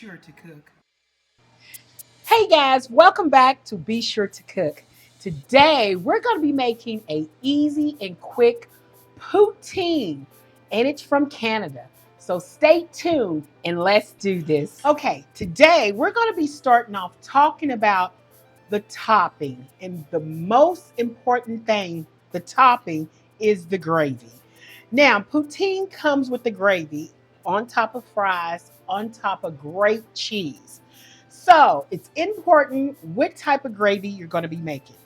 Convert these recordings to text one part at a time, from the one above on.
sure to cook. Hey guys, welcome back to Be Sure to Cook. Today we're going to be making a easy and quick poutine, and it's from Canada. So stay tuned and let's do this. Okay, today we're going to be starting off talking about the topping, and the most important thing, the topping, is the gravy. Now, poutine comes with the gravy on top of fries, on top of great cheese. So it's important what type of gravy you're going to be making.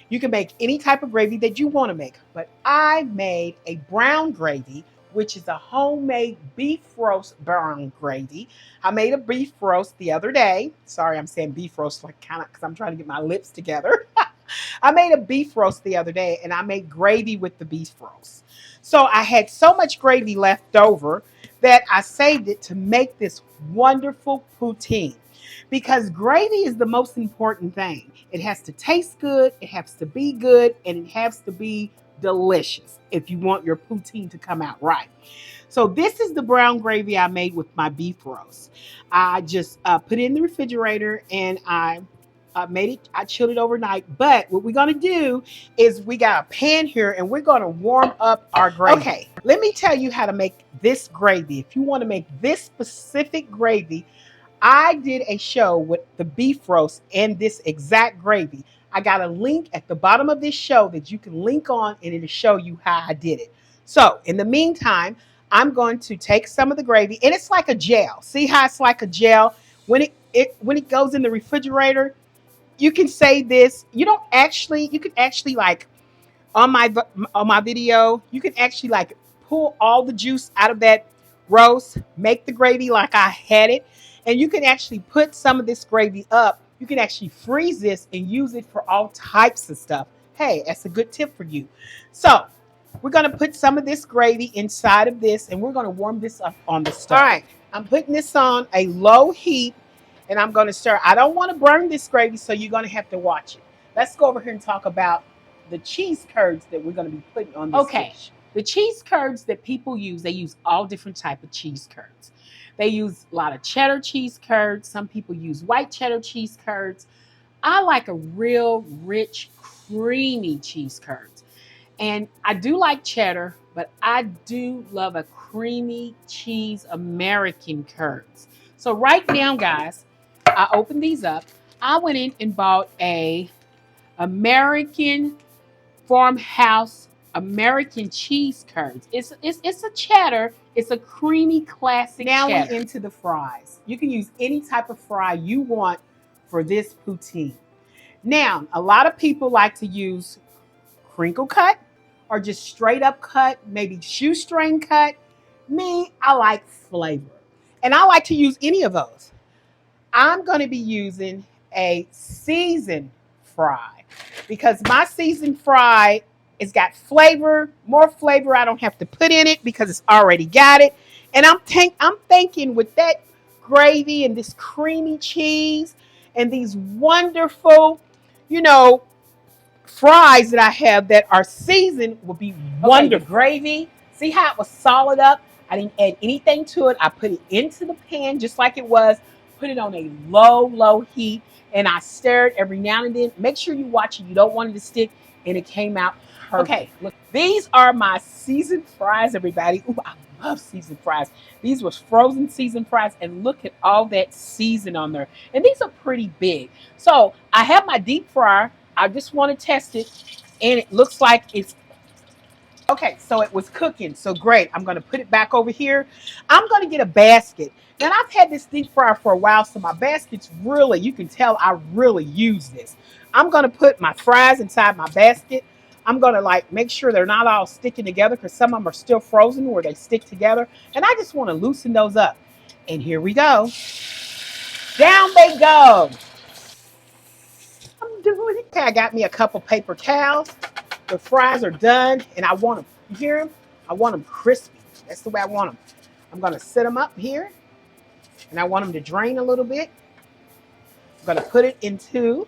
You can make any type of gravy that you want to make, but I made a brown gravy, which is a homemade beef roast brown gravy. I made a beef roast the other day. Sorry, I'm saying beef roast like kind of because I'm trying to get my lips together. I made a beef roast the other day and I made gravy with the beef roast. So I had so much gravy left over that I saved it to make this wonderful poutine. Because gravy is the most important thing. It has to taste good, it has to be good, and it has to be delicious if you want your poutine to come out right. So this is the brown gravy I made with my beef roast. I just put it in the refrigerator and I made it. I chilled it overnight. But what we're gonna do is we got a pan here and we're gonna warm up our gravy. Okay, let me tell you how to make this gravy. If you want to make this specific gravy, I did a show with the beef roast and this exact gravy. I got a link at the bottom of this show that you can link on and it'll show you how I did it. So, in the meantime, I'm going to take some of the gravy and it's like a gel. See how it's like a gel? When it goes in the refrigerator, you can say this. You can actually like on my video, you can actually like pull all the juice out of that roast, make the gravy like I had it, and you can actually put some of this gravy up. You can actually freeze this and use it for all types of stuff. Hey, that's a good tip for you. So we're gonna put some of this gravy inside of this, and we're gonna warm this up on the stove. All right, I'm putting this on a low heat, and I'm gonna stir. I don't want to burn this gravy, so you're gonna have to watch it. Let's go over here and talk about the cheese curds that we're going to be putting on this dish. The cheese curds that people use, they use all different type of cheese curds. They use a lot of cheddar cheese curds. Some people use white cheddar cheese curds. I like a real rich, creamy cheese curds. And I do like cheddar, but I do love a creamy cheese American curds. So right now, guys, I opened these up. I went in and bought a American farmhouse American cheese curds. It's a cheddar. It's a creamy classic now cheddar. Now we're into the fries. You can use any type of fry you want for this poutine. Now, a lot of people like to use crinkle cut or just straight up cut, maybe shoestring cut. Me, I like flavor. And I like to use any of those. I'm going to be using a seasoned fry because my seasoned fry it's got flavor, more flavor I don't have to put in it because it's already got it. And I'm thinking with that gravy and this creamy cheese and these wonderful, you know, fries that I have that are seasoned will be wonderful. Okay, the gravy, see how it was solid up? I didn't add anything to it. I put it into the pan just like it was, put it on a low heat, and I stirred every now and then. Make sure you watch it. You don't want it to stick, and it came out perfect. Okay, look, these are my seasoned fries, everybody. Ooh, I love seasoned fries. These were frozen seasoned fries, and look at all that season on there. And these are pretty big. So I have my deep fryer. I just want to test it, and it looks like it's okay. So it was cooking. So great. I'm going to put it back over here. I'm going to get a basket. Now I've had this deep fryer for a while, so my basket's really, you can tell I really use this. I'm going to put my fries inside my basket. I'm going to like make sure they're not all sticking together because some of them are still frozen where they stick together. And I just want to loosen those up. And here we go. Down they go. I'm doing it. Okay, I got me a couple paper towels. The fries are done, and I want them. You hear them? I want them crispy. That's the way I want them. I'm gonna set them up here, and I want them to drain a little bit. I'm gonna put it into,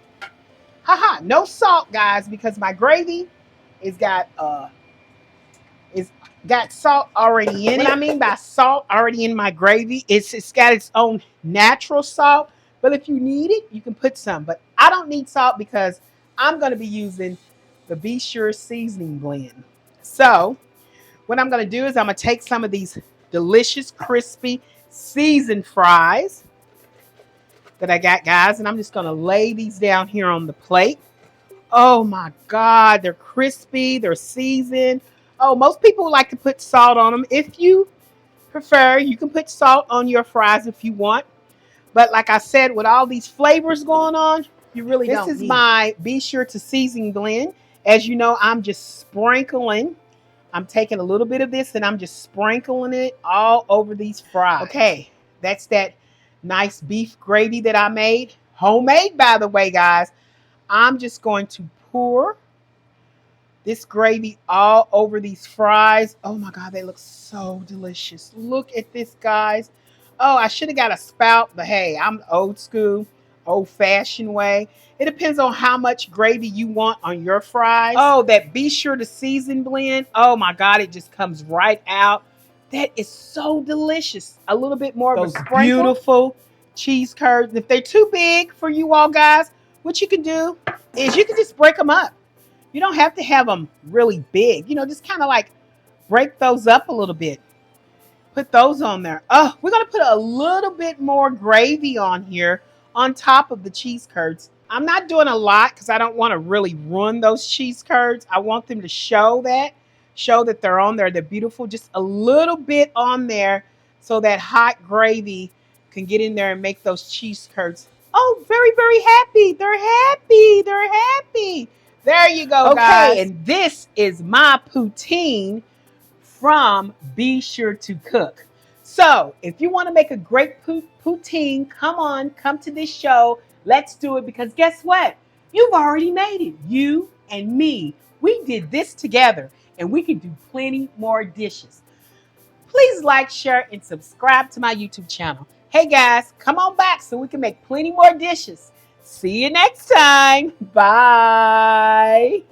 no salt, guys, because my gravy is got is got salt already in it. What I mean by salt already in my gravy, it's got its own natural salt. But if you need it, you can put some. But I don't need salt because I'm going to be using the Be Sure seasoning blend. So what I'm going to do is I'm going to take some of these delicious, crispy, seasoned fries that I got, guys, and I'm just going to lay these down here on the plate. Oh my God, they're crispy, they're seasoned. Oh, most people like to put salt on them. If you prefer, you can put salt on your fries if you want. But like I said, with all these flavors going on, You really this don't is need my Be Sure to season blend. As you know, I'm just sprinkling. I'm taking a little bit of this and I'm just sprinkling it all over these fries. Okay, that's that nice beef gravy that I made. Homemade, by the way, guys. I'm just going to pour this gravy all over these fries. Oh my God, they look so delicious. Look at this, guys. Oh, I should have got a spout, but hey, I'm old school, old fashioned way. It depends on how much gravy you want on your fries. Oh, that Be Sure to season blend. Oh my God, it just comes right out. That is so delicious. A little bit more of a sprinkle. Beautiful cheese curds. If they're too big for you all guys, what you can do is you can just break them up. You don't have to have them really big. Just kind of like break those up a little bit. Put those on there. Oh, we're going to put a little bit more gravy on here on top of the cheese curds. I'm not doing a lot because I don't want to really ruin those cheese curds. I want them to show that they're on there. They're beautiful. Just a little bit on there so that hot gravy can get in there and make those cheese curds. Oh, very, very happy. They're happy. They're happy. There you go, guys. Okay, and this is my poutine from Be Sure to Cook. So, if you want to make a great poutine, come to this show. Let's do it because guess what? You've already made it. You and me, we did this together and we can do plenty more dishes. Please like, share, and subscribe to my YouTube channel. Hey guys, come on back so we can make plenty more dishes. See you next time. Bye.